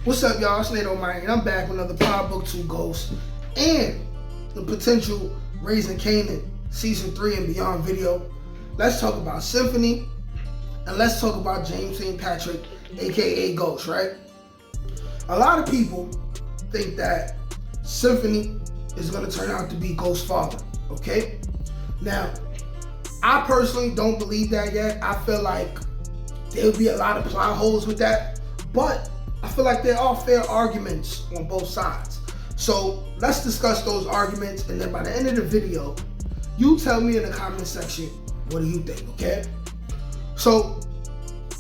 What's up, y'all? It's Nate O'Malley, and I'm back with another Power Book 2 Ghost and the potential Raising Kanan Season 3 and Beyond video. Let's talk about Symphony, and let's talk about James St. Patrick, aka Ghost, right? A lot of people think that Symphony is going to turn out to be Ghost's father, okay? Now, I personally don't believe that yet. I feel like there'll be a lot of plot holes with that, but I feel like there are fair arguments on both sides. So let's discuss those arguments, and then by the end of the video, you tell me in the comment section, what do you think, okay? So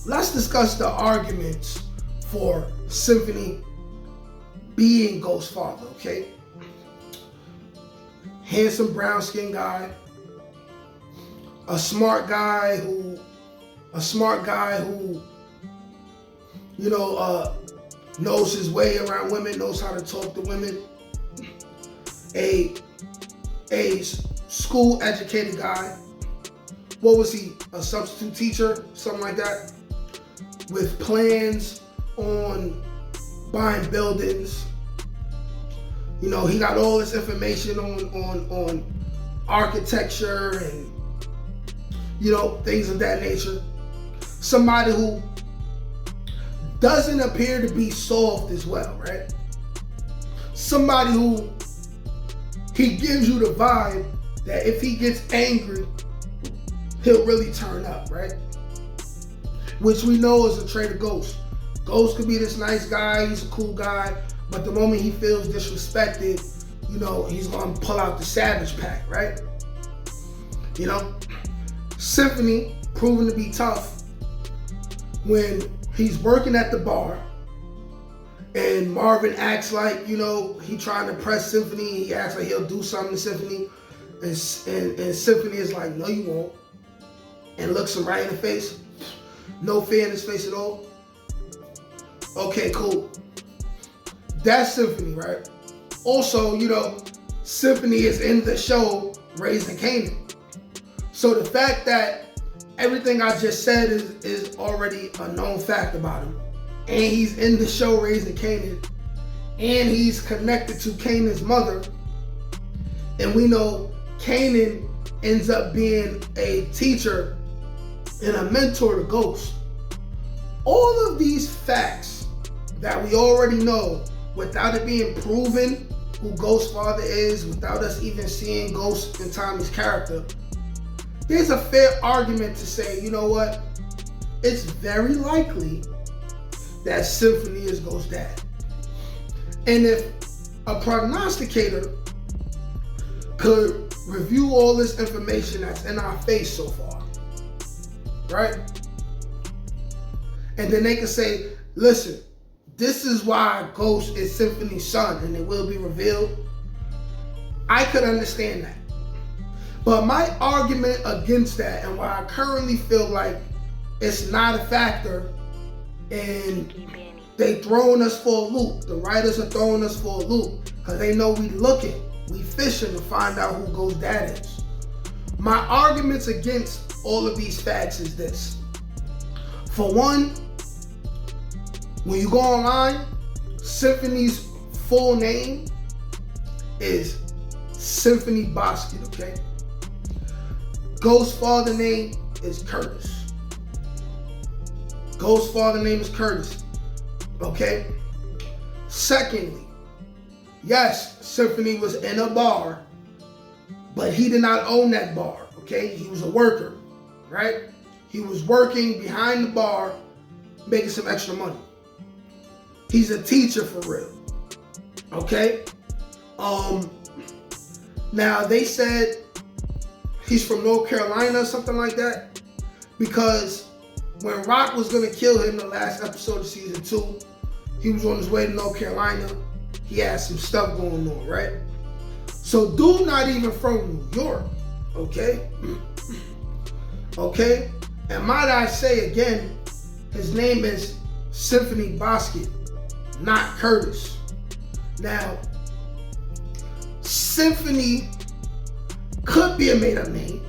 let's discuss the arguments for Symphony being Ghost's father, okay? Handsome brown skin guy, a smart guy who knows his way around women, knows how to talk to women. A school educated guy. What was he? A substitute teacher, something like that, with plans on buying buildings. You know, he got all this information on architecture and, you know, things of that nature. Somebody who doesn't appear to be soft as well, right? Somebody who, he gives you the vibe that if he gets angry, he'll really turn up, right? Which we know is a trait of Ghost. Ghost could be this nice guy, he's a cool guy, but the moment he feels disrespected, you know, he's gonna pull out the savage pack, right? You know? Symphony, proven to be tough when he's working at the bar and Marvin acts like, you know, he trying to press Symphony. He acts like he'll do something to Symphony, and Symphony is like, no, you won't, and looks him right in the face. No fear in his face at all. Okay, cool. That's Symphony, right? Also, you know, Symphony is in the show Raising Kanan. So the fact that everything I just said is already a known fact about him, and he's in the show Raising Kanan, and he's connected to Kanan's mother, and we know Kanan ends up being a teacher and a mentor to Ghost. All of these facts that we already know, without it being proven who Ghost's father is, without us even seeing Ghost and Tommy's character, there's a fair argument to say, you know what? It's very likely that Symphony is Ghost's dad. And if a prognosticator could review all this information that's in our face so far, right? And then they could say, listen, this is why Ghost is Symphony's son, and it will be revealed. I could understand that. But my argument against that, and why I currently feel like it's not a factor, and they throwing us for a loop. The writers are throwing us for a loop because they know we looking, we fishing to find out who Ghost's dad is. My arguments against all of these facts is this. For one, when you go online, Symphony's full name is Symphony Basket, okay? Ghost's father name is Curtis. Ghost's father name is Curtis, okay? Secondly, yes, Symphony was in a bar, but he did not own that bar, okay? He was a worker, right? He was working behind the bar, making some extra money. He's a teacher for real, okay? Now they said he's from North Carolina or something like that, because when Rock was gonna kill him the last episode of season 2, he was on his way to North Carolina. He had some stuff going on, right? So dude not even from New York, okay? Okay? And might I say again, his name is Symphony Basket, not Curtis. Now, Symphony could be a made-up name.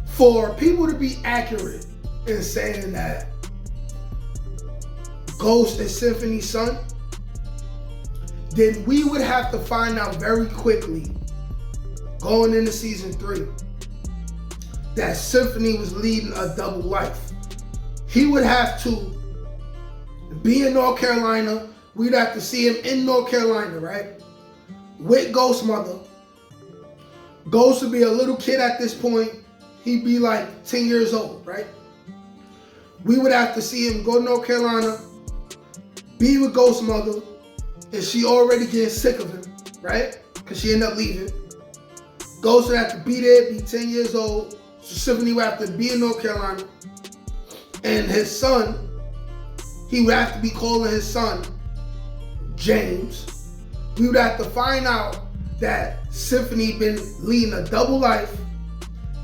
For people to be accurate in saying that Ghost is Symphony's son, then we would have to find out very quickly, going into season 3, that Symphony was leading a double life. He would have to be in North Carolina. We'd have to see him in North Carolina, right? With Ghost's mother. Ghost would be a little kid at this point. He'd be like 10 years old, right? We would have to see him go to North Carolina, be with Ghost's mother, and she already getting sick of him, right? Because she ended up leaving. Ghost would have to be there, be 10 years old. So Symphony would have to be in North Carolina. And his son, he would have to be calling his son James. We would have to find out that Symphony been leading a double life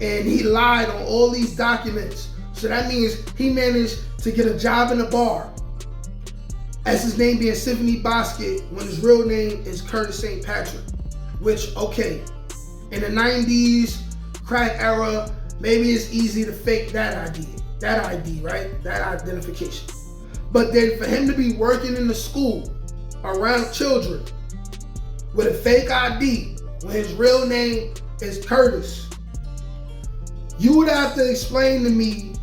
and he lied on all these documents. So that means he managed to get a job in a bar as his name being Symphony Basket when his real name is Curtis St. Patrick. Which, okay, in the 90s, crack era, maybe it's easy to fake that ID, right? That identification. But then for him to be working in the school around children with a fake ID when his real name is Curtis, you would have to explain to me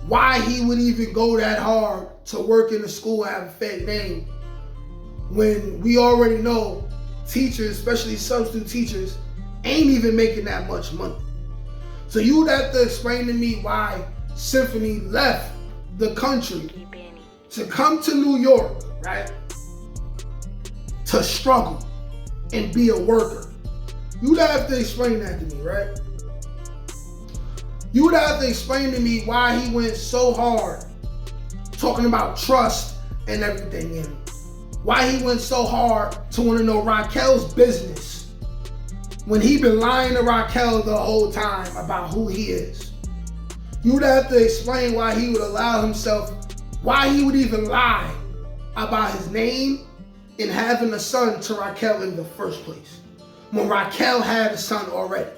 why he would even go that hard to work in the school and have a fake name when we already know teachers, especially substitute teachers, ain't even making that much money. So you would have to explain to me why Symphony left the country to come to New York, right? To struggle and be a worker. You would have to explain that to me, right? You would have to explain to me why he went so hard talking about trust and everything, and why he went so hard to want to know Raquel's business when he been lying to Raquel the whole time about who he is. You would have to explain why he would allow himself, why he would even lie about his name and having a son to Raquel in the first place, when Raquel had a son already.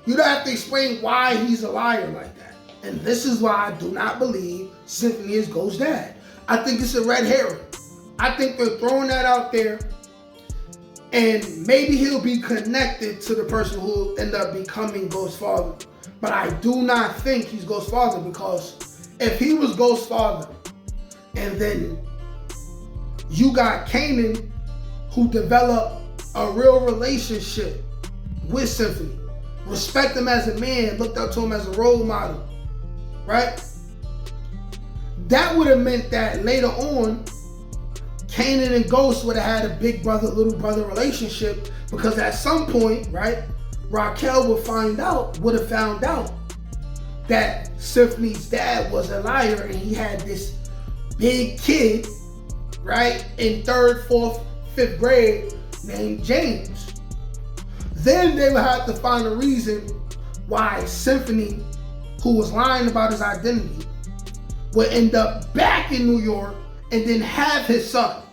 You'd have to explain why he's a liar like that. And this is why I do not believe Symphony is Ghost's dad. I think it's a red herring. I think they're throwing that out there, and maybe he'll be connected to the person who will end up becoming Ghost's father. But I do not think he's Ghost's father, because if he was Ghost's father, and then you got Kanan, who developed a real relationship with Symphony, respect him as a man, looked up to him as a role model, right? That would have meant that later on, Kanan and Ghost would have had a big brother, little brother relationship, because at some point, right, Raquel would have found out that Symphony's dad was a liar and he had this big kid, right, in 3rd, 4th, 5th grade named James. Then they would have to find a reason why Symphony, who was lying about his identity, would end up back in New York and then have his son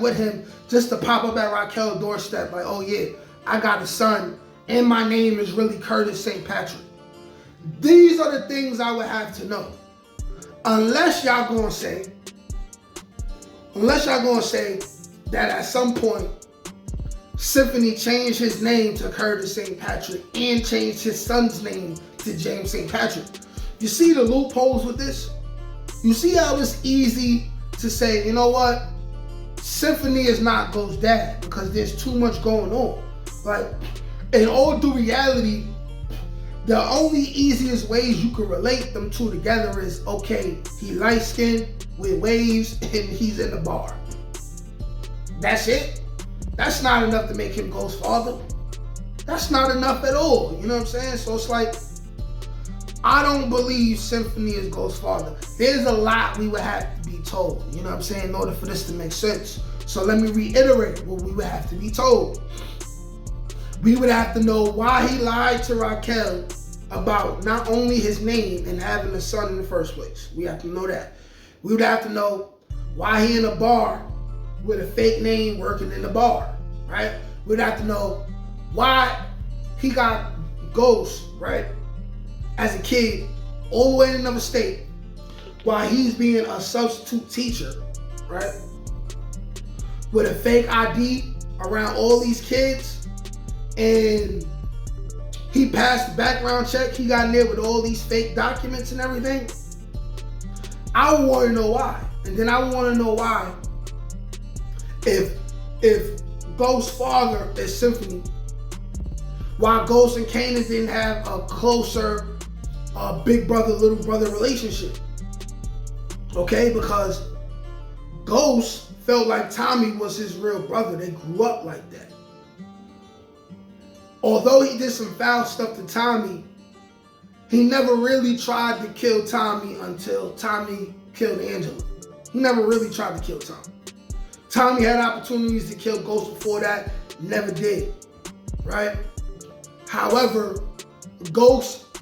with him, just to pop up at Raquel's doorstep like, oh yeah, I got a son and my name is really Curtis St. Patrick. These are the things I would have to know. Unless y'all gonna say that at some point Symphony changed his name to Curtis St. Patrick and changed his son's name to James St. Patrick. You see the loopholes with this? You see how it's easy to say, you know what? Symphony is not Ghost's dad because there's too much going on. Like, in all due reality, the only easiest ways you can relate them two together is, okay, he light-skinned with waves and he's in the bar. That's it. That's not enough to make him Ghost's father. That's not enough at all. You know what I'm saying? So it's like, I don't believe Symphony is Ghost's father. There's a lot we would have to be told, you know what I'm saying, in order for this to make sense. So let me reiterate what we would have to be told. We would have to know why he lied to Raquel about not only his name and having a son in the first place. We have to know that. We would have to know why he in a bar with a fake name working in the bar, right? We'd have to know why he got Ghost, right, as a kid, all the way in another state, while he's being a substitute teacher, right? With a fake ID around all these kids, and he passed the background check. He got in there with all these fake documents and everything. I would want to know why. And then I would want to know why, if Ghost's father is Symphony, why Ghost and Kanan didn't have a closer big brother, little brother relationship. Okay, because Ghost felt like Tommy was his real brother. They grew up like that. Although he did some foul stuff to Tommy, he never really tried to kill Tommy until Tommy killed Angela. He never really tried to kill Tommy. Tommy had opportunities to kill Ghost before that, never did, right? However, Ghost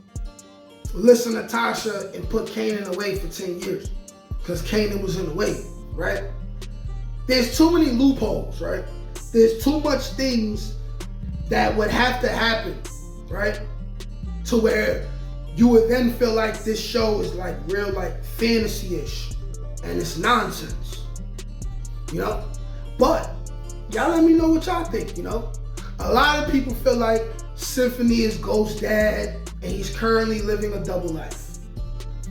listened to Tasha and put Kanan away for 10 years because Kanan was in the way, right? There's too many loopholes, right? There's too much things that would have to happen, right? To where you would then feel like this show is like real, like fantasy-ish, and it's nonsense, you know? But y'all let me know what y'all think, you know? A lot of people feel like Symphony is Ghost's dad and he's currently living a double life.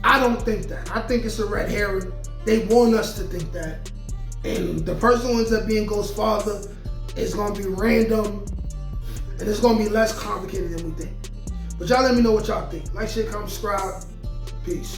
I don't think that. I think it's a red herring. They want us to think that. And the person who ends up being Ghost's father is gonna be random, and it's gonna be less complicated than we think. But y'all let me know what y'all think. Like, share, comment, subscribe. Peace.